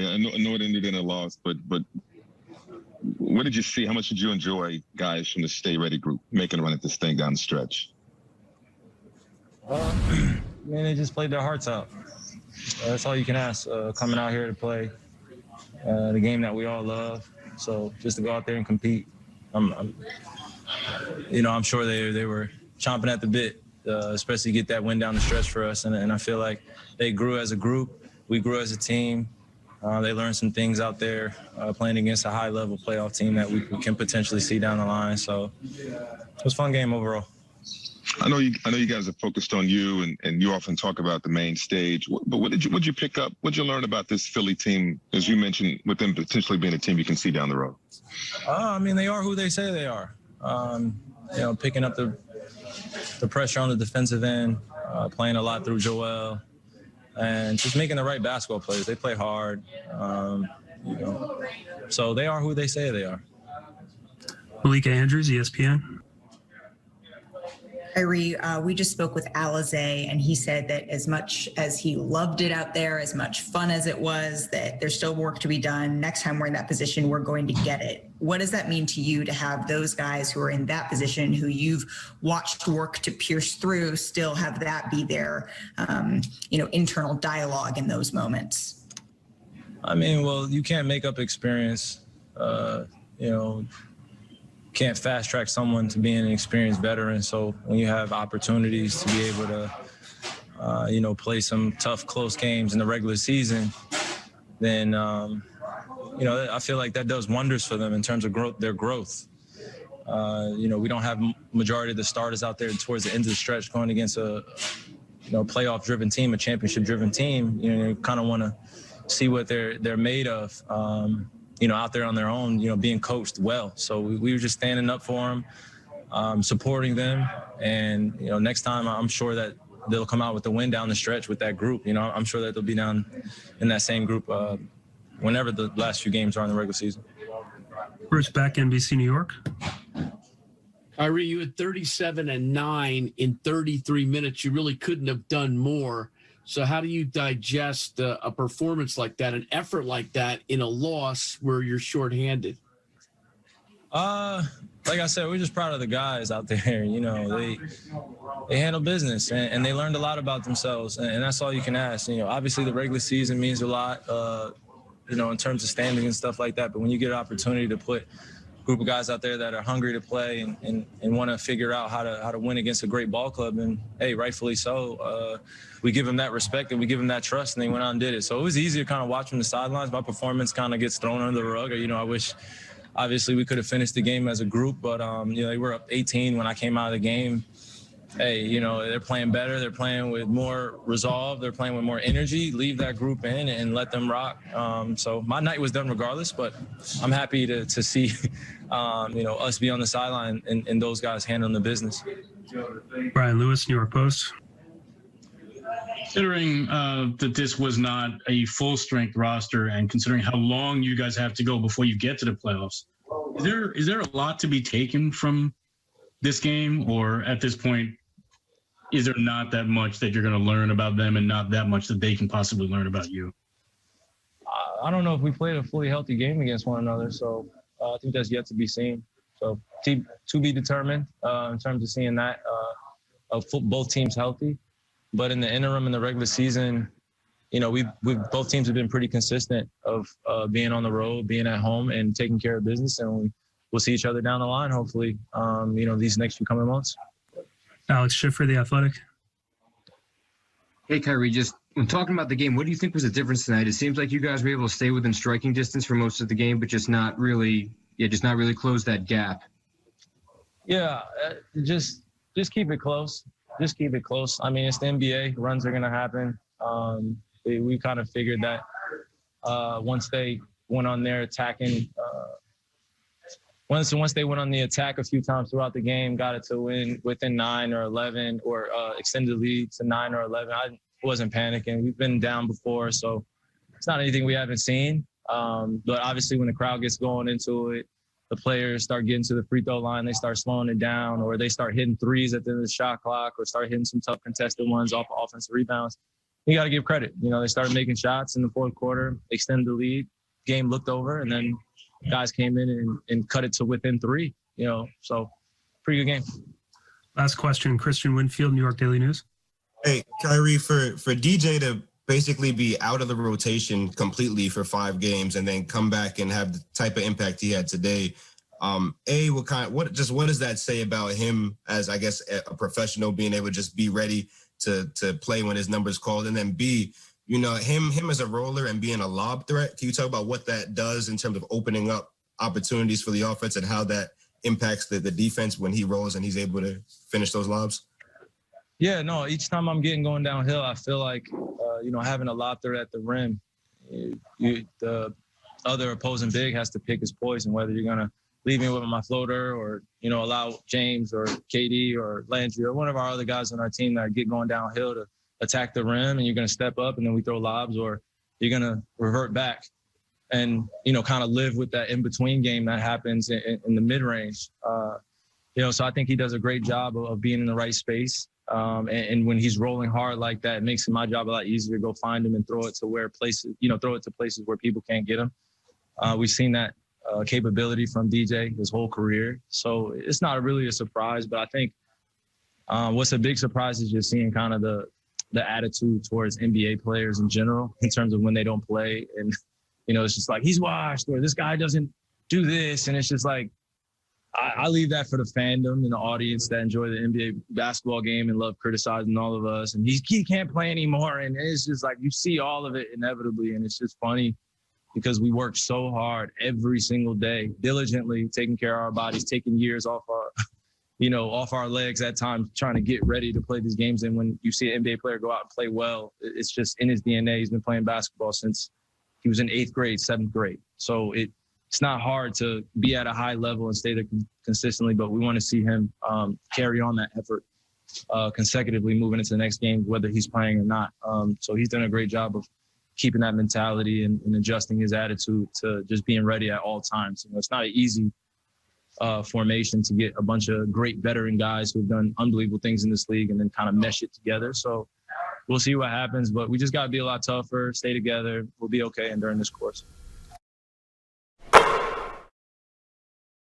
Kyrie? I know it ended in a loss, but what did you see? How much did you enjoy guys from the Stay Ready group making a run at this thing down the stretch? Man, they just played their hearts out. That's all you can ask, coming out here to play the game that we all love. So just to go out there and compete, I'm sure they were chomping at the bit, especially get that win down the stretch for us. And I feel like they grew as a group. We grew as a team. They learned some things out there playing against a high-level playoff team that we can potentially see down the line. So it was a fun game overall. I know you guys are focused on you, and you often talk about the main stage. But what did you pick up? What did you learn about this Philly team, as you mentioned, with them potentially being a team you can see down the road? They are who they say they are. Picking up the pressure on the defensive end, playing a lot through Joel, and just making the right basketball plays. They play hard, so they are who they say they are. Malika Andrews, ESPN. Kyrie, we just spoke with Alizé, and he said that as much as he loved it out there, as much fun as it was, that there's still work to be done. Next time we're in that position, we're going to get it. What does that mean to you to have those guys who are in that position, who you've watched work to pierce through, still have that be their, internal dialogue in those moments? You can't make up experience. Can't fast track someone to being an experienced veteran. So when you have opportunities to be able to, play some tough, close games in the regular season, then, I feel like that does wonders for them in terms of their growth. We don't have majority of the starters out there towards the end of the stretch going against a, playoff-driven team, a championship-driven team. You kind of want to see what they're made of. Out there on their own, being coached well. So we were just standing up for them, supporting them. And, next time I'm sure that they'll come out with the win down the stretch with that group. I'm sure that they'll be down in that same group whenever the last few games are in the regular season. Bruce Beck, NBC New York. Kyrie, you had 37 and 9 in 33 minutes. You really couldn't have done more. So how do you digest a performance like that, an effort like that in a loss where you're shorthanded? Like I said, we're just proud of the guys out there. They handle business and they learned a lot about themselves, and that's all you can ask. Obviously the regular season means a lot, in terms of standings and stuff like that. But when you get an opportunity to put a group of guys out there that are hungry to play and want to figure out how to win against a great ball club, and hey, rightfully so, we give them that respect and we give them that trust, and they went out and did it. So it was easy to kind of watch from the sidelines. My performance kind of gets thrown under the rug. I wish, obviously, we could have finished the game as a group, but they were up 18 when I came out of the game. Hey, they're playing better. They're playing with more resolve. They're playing with more energy. Leave that group in and let them rock. So my night was done regardless, but I'm happy to see, us be on the sideline and those guys handling the business. Brian Lewis, New York Post. Considering that this was not a full-strength roster, and considering how long you guys have to go before you get to the playoffs, is there a lot to be taken from this game, or at this point, is there not that much that you're going to learn about them and not that much that they can possibly learn about you? I don't know if we played a fully healthy game against one another, so I think that's yet to be seen. So to be determined in terms of seeing that both teams healthy. But in the interim, in the regular season, we've both teams have been pretty consistent of being on the road, being at home, and taking care of business. And we'll see each other down the line, hopefully, these next few coming months. Alex Schiffer, The Athletic. Hey, Kyrie, just when talking about the game, what do you think was the difference tonight? It seems like you guys were able to stay within striking distance for most of the game, but just not really close that gap. Yeah, just keep it close. Just keep it close. It's the NBA. Runs are going to happen. We kind of figured that once they went on their attacking, once they went on the attack a few times throughout the game, got it to win within 9 or 11 or extended the lead to 9 or 11. I wasn't panicking. We've been down before, so it's not anything we haven't seen. But obviously when the crowd gets going into it, the players start getting to the free throw line, they start slowing it down, or they start hitting threes at the end of the shot clock, or start hitting some tough contested ones off offensive rebounds. you got to give credit. You know, they started making shots in the fourth quarter, extended the lead, game looked over, and then guys came in and cut it to within 3, you know, so pretty good game. Last question, Christian Winfield, New York Daily News. Hey, Kyrie, for DJ to basically be out of the rotation completely for 5 games and then come back and have the type of impact he had today, what does that say about him as, I guess, a professional, being able to just be ready to play when his number's called? And then B, you know, him as a roller and being a lob threat. Can you talk about what that does in terms of opening up opportunities for the offense and how that impacts the defense when he rolls and he's able to finish those lobs? Yeah, no, each time I'm going downhill, I feel like, you know, having a lob threat at the rim, the other opposing big has to pick his poison, whether you're going to leave me with my floater or, you know, allow James or KD or Landry or one of our other guys on our team that get going downhill to attack the rim, and you're going to step up and then we throw lobs, or you're going to revert back and, you know, kind of live with that in-between game that happens in the mid-range. You know, so I think he does a great job of being in the right space. And when he's rolling hard like that, it makes my job a lot easier to go find him and throw it to places where people can't get him. We've seen that capability from DJ his whole career. So it's not really a surprise, but I think what's a big surprise is just seeing kind of the attitude towards NBA players in general in terms of when they don't play. And, you know, it's just like, he's washed, or this guy doesn't do this. And it's just like, I leave that for the fandom and the audience that enjoy the NBA basketball game and love criticizing all of us. And he can't play anymore. And it's just like, you see all of it inevitably. And it's just funny because we work so hard every single day, diligently taking care of our bodies, taking years off our legs at times, trying to get ready to play these games. And when you see an NBA player go out and play well, it's just in his DNA. He's been playing basketball since he was in 8th grade, 7th grade. So it's not hard to be at a high level and stay there consistently, but we want to see him carry on that effort consecutively moving into the next game, whether he's playing or not. So he's done a great job of keeping that mentality and adjusting his attitude to just being ready at all times. You know, it's not an easy formation to get a bunch of great veteran guys who've done unbelievable things in this league and then kind of mesh it together. So we'll see what happens, but we just got to be a lot tougher, stay together. We'll be okay during this course.